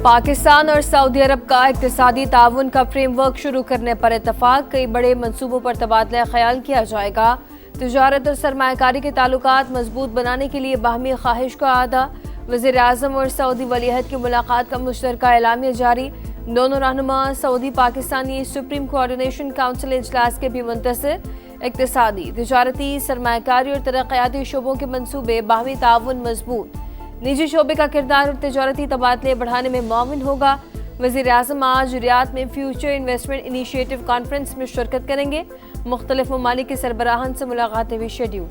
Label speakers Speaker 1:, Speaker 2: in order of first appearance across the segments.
Speaker 1: पाकिस्तान और सऊदी अरब का इक़्तिसादी ताउन का फ्रेमवर्क शुरू करने पर इत्तफाक। कई बड़े मंसूबों पर तबादला ख्याल किया जाएगा। तिजारत और सरमायाकारी के ताल्लुकात मजबूत बनाने के लिए बाहमी ख्वाहिश का अदा। वज़ीर आज़म और सऊदी वलीअहद की मुलाकात का मुश्तरका एलामिया जारी। दोनों रहनुमा Saudi Pakistani supreme coordination council इजलास के भी मुंतज़िर। इक़्तिसादी, तिजारती, सरमायाकारी और तरक्याती शोबों के मंसूबे, बाहमी ताउन मजबूत। निजी शोबे का किरदार और तिजारती तबादले बढ़ाने में मुआविन होगा। वज़ीर आज़म आज रियाद में फ्यूचर इन्वेस्टमेंट इनिशिएटिव कॉन्फ्रेंस में शिरकत करेंगे। मुख्तलिफ ममालिक के सरबराहान से मुलाकातें भी शेड्यूल।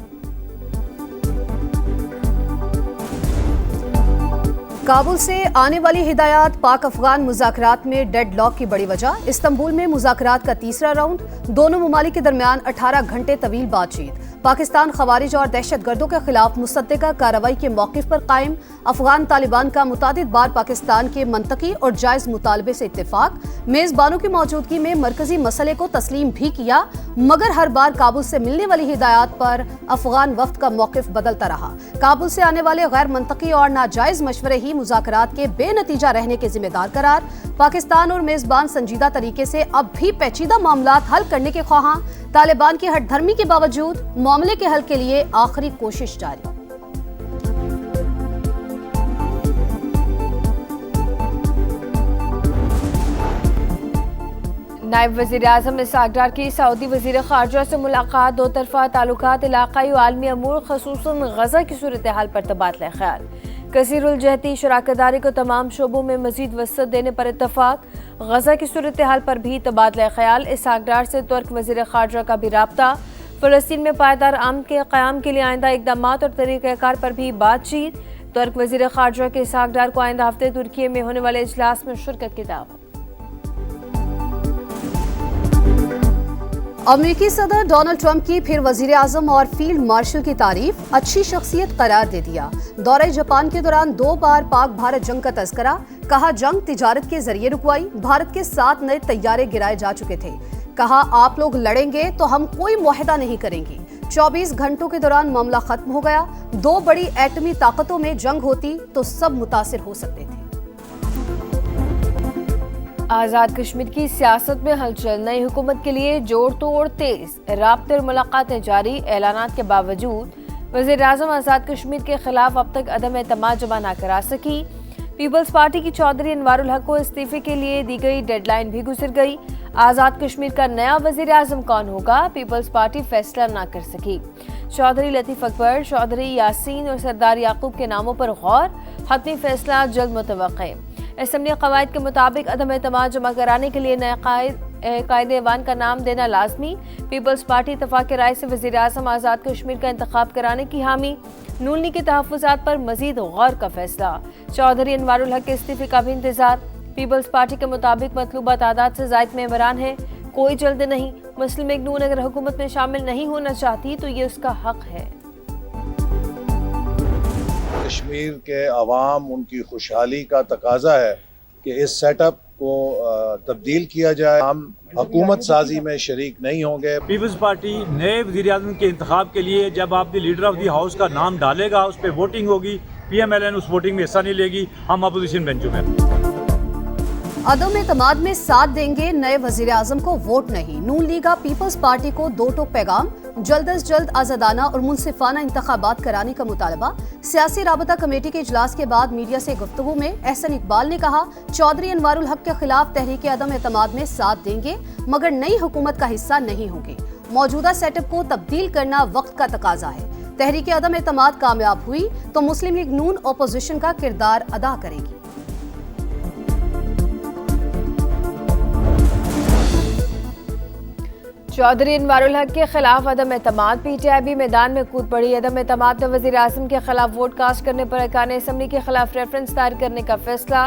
Speaker 2: काबुल से आने वाली हिदायत पाक अफगान मुज़ाकरात में डेड लॉक की बड़ी वजह। इस्तांबुल में मुज़ाकरात का तीसरा राउंड, दोनों ममालिक के दरमियान 18 घंटे तवील बातचीत। पाकिस्तान खवारिज और दहशतगर्दों के खिलाफ मुसद्दिका कार्रवाई के मौक़िफ़ पर कायम। अफगान तालिबान का मुतादिद बार पाकिस्तान के मंतकी और जायज़ मुतालबे से इत्तेफाक। मेज़बानों की मौजूदगी में मरकजी मसले को तस्लीम भी किया, मगर हर बार काबुल से मिलने वाली हिदायत पर अफगान वफ्द का मौक़िफ़ बदलता रहा। काबुल से आने वाले गैर मंतकी और नाजायज़ मशवरे ही मुज़ाकरात के बेनतीजा रहने के जिम्मेदार करार। पाकिस्तान और मेज़बान संजीदा तरीके से अब भी पेचीदा मामलात हल करने के ख्वाहां। तालिबान की हठधर्मी के बावजूद मामले के हल के लिए आखिरी कोशिश जारी।
Speaker 1: नायब वज़ीर आज़म इसहाक़ डार की सऊदी वज़ीर ख़ारजा से मुलाकात। दो तरफ़ा ताल्लुकात, इलाक़ाई और आलमी अमूर, ख़ुसूसन गज़ा की सूरत हाल पर तबादला ख्याल। कसीरुल जहती शराकतदारी को तमाम शोबों में मज़ीद वसअत देने पर इत्तफ़ाक। गज़ा की सूरत हाल पर भी तबादला ख्याल। इसहाक़ डार से तुर्क वज़ीर ख़ारजा का भी राब्ता। फ़लस्तीन में पायदार अमन के क़याम के लिए आइंदा इक़दामात और तरीक़ाकार पर भी बातचीत। तुर्क वज़ीर ख़ारजा के इसहाक़ डार को आइंदा हफ्ते तुर्की में होने वाले इजलास में शिरकत की दावत।
Speaker 2: अमेरिकी सदर डोनाल्ड ट्रंप की फिर वजीर आजम और फील्ड मार्शल की तारीफ, अच्छी शख्सियत करार दे दिया। दौरे जापान के दौरान 2 बार पाक भारत जंग का तज़किरा। कहा जंग तिजारत के जरिए रुकवाई। भारत के 7 नए तैयारे गिराए जा चुके थे। कहा आप लोग लड़ेंगे तो हम कोई मुआहदा नहीं करेंगे। 24 घंटों के दौरान मामला खत्म हो गया। 2 बड़ी एटमी ताकतों में जंग होती तो सब मुतासिर हो सकते थे।
Speaker 1: आज़ाद कश्मीर की सियासत में हलचल, नई हुकूमत के लिए जोड़ तोड़ तेज। राब्ते और मुलाकातें जारी। ऐलानात के बावजूद वज़ीर आज़म आज़ाद कश्मीर के खिलाफ अब तक अदम एतमाद जमा ना करा सकी। पीपल्स पार्टी की चौधरी अनवारुल हक को इस्तीफे के लिए दी गई डेडलाइन भी गुजर गई। आज़ाद कश्मीर का नया वज़ीर आज़म कौन होगा, पीपल्स पार्टी फैसला ना कर सकी। चौधरी लतीफ़ अकबर, चौधरी यासीन और सरदार याकूब के नामों पर गौर। हतमी फैसला जल्द मुतवक्के। असम्बली क़वायद के मुताबिक अदम एतमाद जमा कराने के लिए नए कायदे-ए-वान का नाम देना लाजमी। पीपल्स पार्टी इत्तफ़ाक़ की राय से वज़ीर आज़म आज़ाद कश्मीर का इंतखाब कराने की हामी। नून लीग के तहफ़्फ़ुज़ात पर मज़ीद गौर का फैसला। चौधरी अनवारुल हक के इस्तीफे का भी इंतज़ार। पीपल्स पार्टी के मुताबिक मतलूबा तादाद से ज़ायद मेंबरान हैं, कोई जल्द नहीं। मुस्लिम लीग नून अगर हुकूमत में शामिल नहीं होना चाहती तो ये उसका हक है।
Speaker 3: कश्मीर के अवाम, उनकी खुशहाली का तकाजा है कि इस सेटअप को तब्दील किया जाए। हम हुकूमत साजी में शरीक नहीं होंगे।
Speaker 4: पीपल्स पार्टी नए वज़ीर आज़म के इंतखाब के लिए जब आप दी लीडर ऑफ दी हाउस का नाम डालेगा, उस पर वोटिंग होगी। PMLN उस वोटिंग में हिस्सा नहीं लेगी। हम अपोजिशन बेंचों में।
Speaker 2: अदम एतमाद में साथ देंगे, नए वजीर आजम को वोट नहीं। नून लीग पीपल्स पार्टी को 2 टोक पैगाम। जल्द अज जल्द आज़ादाना और मुनसिफाना इंतखाबात कराने का मुतालबा। सियासी राबता कमेटी के इजलास के बाद मीडिया से गुफ्तगू में एहसन इकबाल ने कहा चौधरी अनवारुल हक के खिलाफ तहरीक अदम एतमाद में साथ देंगे, मगर नई हुकूमत का हिस्सा नहीं होंगे। मौजूदा सेटअप को तब्दील करना वक्त का तकाजा है। तहरीक अदम एतमाद कामयाब हुई तो मुस्लिम लीग नून अपोजिशन का किरदार अदा करेगी।
Speaker 1: चौधरी अनवारुल हक के खिलाफ अदम एतमाद। PTI भी मैदान में कूद पड़ी। अदम एतमाद में वज़ीर आज़म के खिलाफ वोट कास्ट करने पर अरकान असम्बली के खिलाफ रेफरेंस दायर करने का फैसला।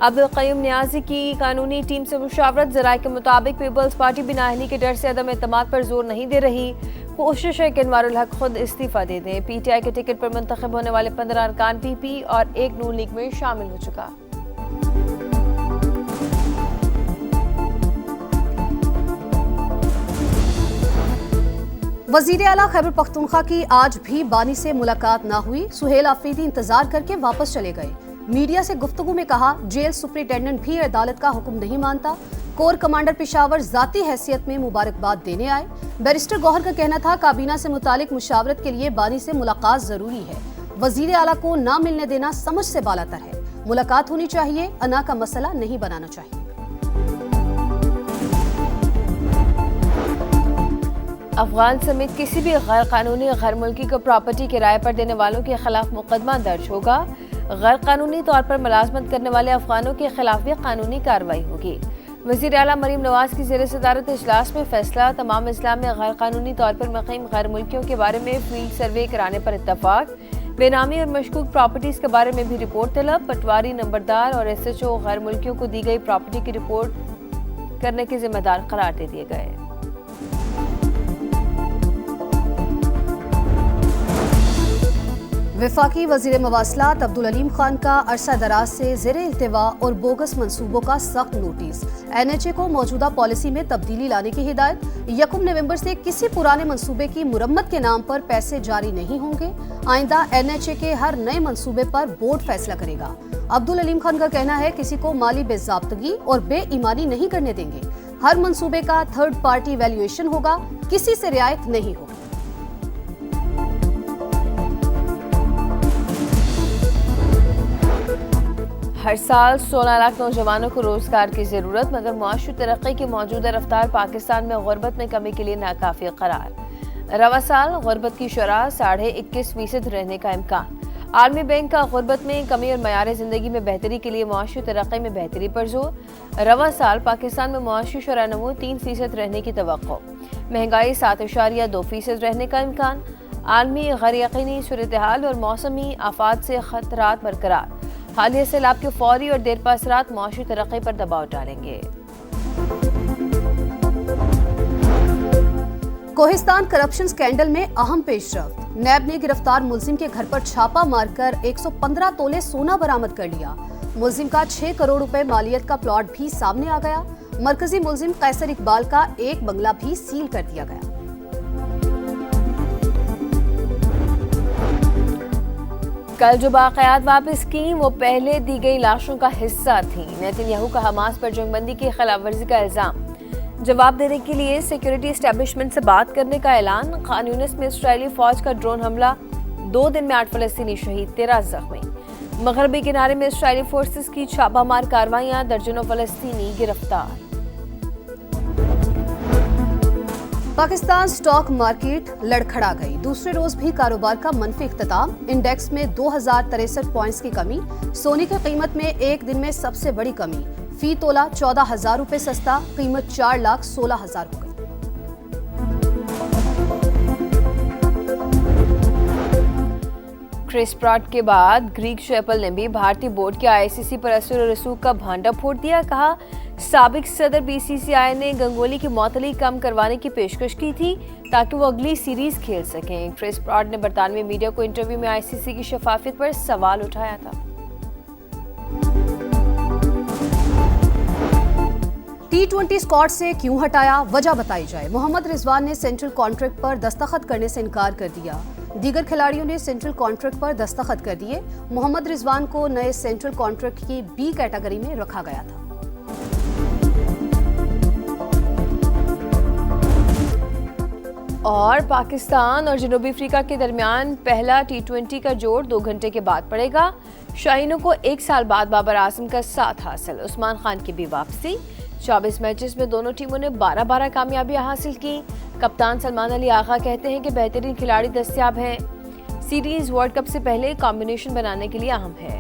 Speaker 1: अब्दुल क़य्यूम नियाज़ी की कानूनी टीम से मुशावरत। ज़राए के मुताबिक पीपल्स पार्टी बिना अहली के डर से अदम एतमाद पर जोर नहीं दे रही। कोशिश है कि अनवारुल हक खुद इस्तीफा दे दें। PTI के टिकट पर मुंतखब होने वाले 15 अरकान PP और 1 नून लीग में शामिल हो चुका।
Speaker 2: वज़ीर आला खैबर पख्तूनख्वा की आज भी बानी से मुलाकात ना हुई। सुहेल आफरीदी इंतजार करके वापस चले गए। मीडिया से गुफ्तगू में कहा, जेल सुपरिटेंडेंट भी अदालत का हुक्म नहीं मानता। कोर कमांडर पेशावर जाती हैसियत में मुबारकबाद देने आए। बैरिस्टर गौहर का कहना था, काबीना से मुतालिक मुशावरत के लिए बानी से मुलाकात जरूरी है। वजीर आला को ना मिलने देना समझ से बालातर है। मुलाकात होनी चाहिए, अना का मसला नहीं बनाना चाहिए।
Speaker 1: अफगान समेत किसी भी गैर कानूनी गैर मुल्की को प्रॉपर्टी किराए पर देने वालों के खिलाफ मुकदमा दर्ज होगा। गैर कानूनी तौर पर मुलाजमत करने वाले अफगानों के खिलाफ भी कानूनी कार्रवाई होगी। वज़ीर आला मरीम नवाज की ज़ेर सदारत इजलास में फैसला। तमाम इस्लाम में गैर कानूनी तौर पर मुक़ीम गैर मुल्कियों के बारे में फील्ड सर्वे कराने पर इत्तफाक। बेनामी और मशकूक प्रॉपर्टीज़ के बारे में भी रिपोर्ट तलब। पटवारी, नंबरदार और SHO गैर मुल्कियों को दी गई प्रॉपर्टी की रिपोर्ट करने के जिम्मेदार करार दे दिए गए।
Speaker 2: वफाकी वज़ीर मवासलात अब्दुल अलीम खान का अरसा दराज से ज़ेरे इल्तिवा और बोगस मंसूबों का सख्त नोटिस। NHA को मौजूदा पॉलिसी में तब्दीली लाने की हिदायत। 1 नवंबर से किसी पुराने मंसूबे की मुरम्मत के नाम पर पैसे जारी नहीं होंगे। आइंदा NHA के हर नए मंसूबे पर बोर्ड फैसला करेगा। अब्दुल अलीम खान का कहना है, किसी को माली बेज़ाब्तगी और बेईमानी नहीं करने देंगे। हर मंसूबे का थर्ड पार्टी वैल्यूएशन होगा, किसी से रियायत नहीं होगी।
Speaker 1: हर साल 16 लाख नौजवानों को रोजगार की जरूरत, मगर मुआशी तरक्की की मौजूदा रफ्तार पाकिस्तान में गुर्बत में कमी के लिए नाकाफी करार। रवा साल गुर्बत की शरह 21.5% रहने का इम्कान। आलमी बैंक का गुर्बत में कमी और मयार जिंदगी में बेहतरी के लिए मुआशी तरक्की में बेहतरी पर जोर। रवा साल पाकिस्तान में मुआशी शरह नमू 3% रहने की तवक्को। महंगाई 7.2% रहने का इम्कान। आलमी गैर यकीनी सूरत-ए-हाल और मौसमी आफात से खतरात बरकरार। हालिया सैलाब के फौरी और देरपा असरात मुआशी तरक्की पर दबाव डालेंगे।
Speaker 2: कोहिस्तान करप्शन स्कैंडल में अहम पेशरफ्त। नैब ने गिरफ्तार मुलजिम के घर पर छापा मारकर 115 तोले सोना बरामद कर लिया। मुलजिम का 6 करोड़ रुपए मालियत का प्लॉट भी सामने आ गया। मरकजी मुलजिम कैसर इकबाल का एक बंगला भी सील कर दिया गया।
Speaker 1: कल जो बाक़यात वापस की वो पहले दी गई लाशों का हिस्सा थी। नेतन्याहू का हमास पर जंगबंदी की खिलाफ वर्जी का इल्जाम। जवाब देने के लिए सिक्योरिटी एस्टेब्लिशमेंट से बात करने का ऐलान। खान यूनिस में इस्राएली फौज का ड्रोन हमला, 2 दिन में 8 फलस्तीनी शहीद, 13 जख्मी। मगरबी किनारे में इस्राएली फोर्सेस की छापामार कार्रवाइयां, दर्जनों फलस्तीनी गिरफ्तार।
Speaker 2: पाकिस्तान स्टॉक मार्केट लड़खड़ा गई। दूसरे रोज भी कारोबार का मनफी इख्तिताम। इंडेक्स में 2063 पॉइंट्स की कमी। सोने की कीमत में एक दिन में सबसे बड़ी कमी। फी तोला 14,000 रुपए सस्ता, कीमत 4,16,000 हो गई।
Speaker 1: क्रिस प्रॉट के बाद ग्रीग चैपल ने भी भारतीय बोर्ड के ICC पर असर और रसूख का भांडा फोड़ दिया। कहा, साबिक सदर BCCI ने गंगोली की मौतली कम करवाने की पेशकश की थी ताकि वो अगली सीरीज खेल सकें। क्रिस प्रॉट ने बरतानवी मीडिया को इंटरव्यू में ICC की शफाफियत पर सवाल उठाया था।
Speaker 2: T20 स्क्वाड से क्यों हटाया, वजह बताई जाए। मोहम्मद रिजवान ने सेंट्रल कॉन्ट्रैक्ट पर दस्तखत करने से इनकार कर दिया। दीगर खिलाड़ियों ने सेंट्रल कॉन्ट्रैक्ट पर दस्तखत कर दिए। मोहम्मद रिजवान को नए सेंट्रल कॉन्ट्रैक्ट की B कैटेगरी में रखा गया था।
Speaker 1: और पाकिस्तान और जनूबी अफ्रीका के दरमियान पहला T20 का जोड़ 2 घंटे के बाद पड़ेगा। शाहीनों को 1 साल बाद बाबर आजम का साथ हासिल। उस्मान खान की भी वापसी। 24 मैचेस में दोनों टीमों ने 12-12 कामयाबियां हासिल की। कप्तान सलमान अली आगा कहते हैं कि बेहतरीन खिलाड़ी दस्तयाब हैं। सीरीज वर्ल्ड कप से पहले कॉम्बिनेशन बनाने के लिए अहम है।